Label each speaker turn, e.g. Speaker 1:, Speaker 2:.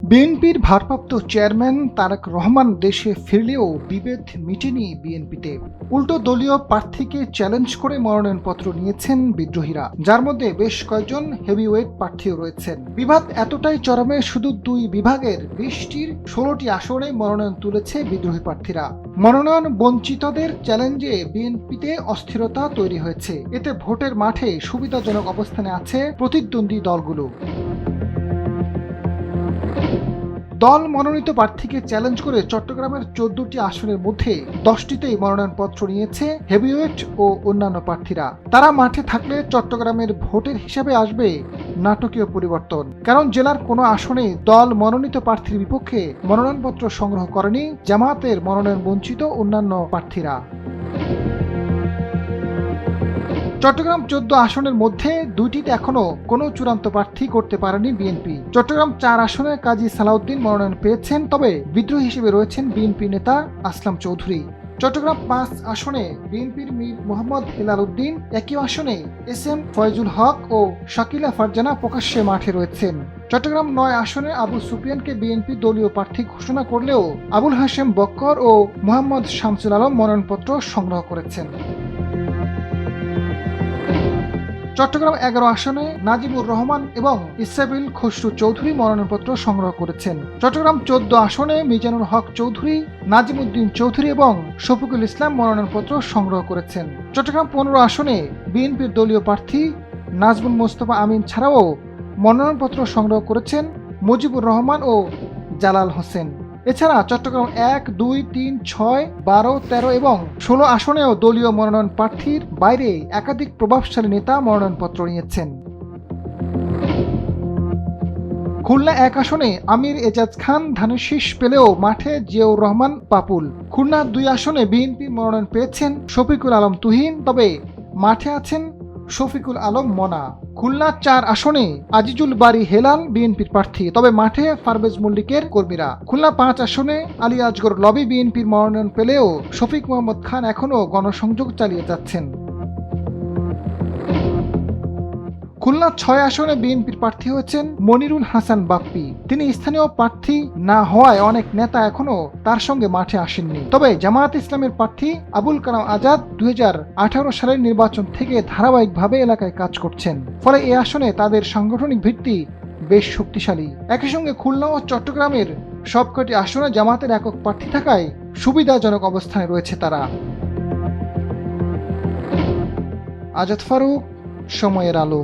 Speaker 1: বিএনপির ভারপ্রাপ্ত চেয়ারম্যান তারেক রহমান দেশে ফিরলেও বিভেদ মিটেনি বিএনপিতে। উল্টো দলীয় প্রার্থীকে চ্যালেঞ্জ করে মনোনয়নপত্র নিয়েছেন বিদ্রোহীরা, যার মধ্যে বেশ কয়েকজন হেভিওয়েট প্রার্থীও রয়েছেন। বিবাদ এতটাই চরমে শুধু দুই বিভাগের 20টির 16টি আসনে মনোনয়ন তুলেছে বিদ্রোহী প্রার্থীরা। মনোনয়ন বঞ্চিতদের চ্যালেঞ্জে বিএনপিতে অস্থিরতা তৈরি হয়েছে। এতে ভোটের মাঠে সুবিধাজনক অবস্থানে আছে প্রতিদ্বন্দ্বী দলগুলো। দল মনোনীত প্রার্থীকে চ্যালেঞ্জ করে চট্টগ্রামের 14টি আসনের মধ্যে 10টিতেই মনোনয়নপত্র নিয়েছে হেভিওয়েট ও অন্যান্য প্রার্থীরা। তারা মাঠে থাকলে চট্টগ্রামের ভোটের হিসাবে আসবে নাটকীয় পরিবর্তন। কারণ জেলার কোনো আসনে দল মনোনীত প্রার্থীর বিপক্ষে মনোনয়নপত্র সংগ্রহ করেনি জামায়াতের মনোনয়ন বঞ্চিত অন্যান্য প্রার্থীরা। চট্টগ্রাম 14 আসনের মধ্যে 2টিতে এখনো কোনো চূড়ান্ত প্রার্থী করতে পারেনি বিএনপি। চট্টগ্রাম 4 আসনে কাজী সালাউদ্দিন মনোনয়ন পেয়েছেন, তবে বিদ্রোহী হিসেবে রয়েছেন বিএনপি নেতা আসলাম চৌধুরী। চট্টগ্রাম 5 আসনে বিএনপির মীর মোহাম্মদ হেলাল উদ্দিন, একই আসনে SM ফয়জুল হক ও শাকিলা ফারজানা প্রকাশ্যে মাঠে রয়েছেন। চট্টগ্রাম 9 আসনে আবু সুফিয়ানকে বিএনপি দলীয় প্রার্থী ঘোষণা করলেও আবুল হাশেম বক্কর ও মোহাম্মদ শামসুল আলম মনোনয়নপত্র সংগ্রহ করেছেন। চট্টগ্রাম 11 আসনে নাজিমুর রহমান এবং ইসরাফিল খসরু চৌধুরী মনোনয়নপত্র সংগ্রহ করেছেন। চট্টগ্রাম 14 আসনে মিজানুল হক চৌধুরী, নাজিমুদ্দিন চৌধুরী এবং শফিকুল ইসলাম মনোনয়নপত্র সংগ্রহ করেছেন। চট্টগ্রাম 15 আসনে বিএনপির দলীয় প্রার্থী নাজমুল মোস্তফা আমিন ছাড়াও মনোনয়নপত্র সংগ্রহ করেছেন মুজিবুর রহমান ও জালাল হোসেন। এছাড়া চট্টগ্রাম 1, 2, 3, 6, 12, 13 এবং 16 আসনেও দলীয় মনোনয়ন প্রার্থীর বাইরে একাধিক প্রভাবশালী নেতা মনোনয়নপত্র নিয়েছেন। খুলনা 1 আসনে আমির এজাজ খান ধানের শীষ পেলেও মাঠে জিয়াউর রহমান পাপুল। খুলনা 2 আসনে বিএনপি মনোনয়ন পেয়েছেন শফিকুল আলম তুহিন, তবে মাঠে আছেন শফিকুল আলম মনা। খুলনা 4 আসনে আজিজুল বারী হেলাল বিএনপির প্রার্থী, তবে মাঠে পারভেজ মল্লিকের কর্মীরা। খুলনা 5 আসনে আলী আজগর লবি বিএনপির মনোনয়ন পেলেও শফিক মোহাম্মদ খান এখনও গণসংযোগ চালিয়ে যাচ্ছেন। খুলনা 6 আসনে বিএনপির প্রার্থী হয়েছেন মনিরুল হাসান বাপ্পি। তিনি স্থানীয় প্রার্থী না হওয়ায় অনেক নেতা এখনো তার সঙ্গে মাঠে আসেননি। তবে জামায়াত ইসলামের প্রার্থী আবুল কালাম আজাদ 2018 সালের নির্বাচন থেকে ধারাবাহিকভাবে এলাকায় কাজ করছেন, ফলে এই আসনে তাদের সাংগঠনিক ভিত্তি বেশ শক্তিশালী। একই সঙ্গে খুলনা ও চট্টগ্রামের সবকটি আসনে জামায়াতের একক প্রার্থী থাকায় সুবিধাজনক অবস্থানে রয়েছে তারা। আজাদ ফারুক, সময়ের আলো।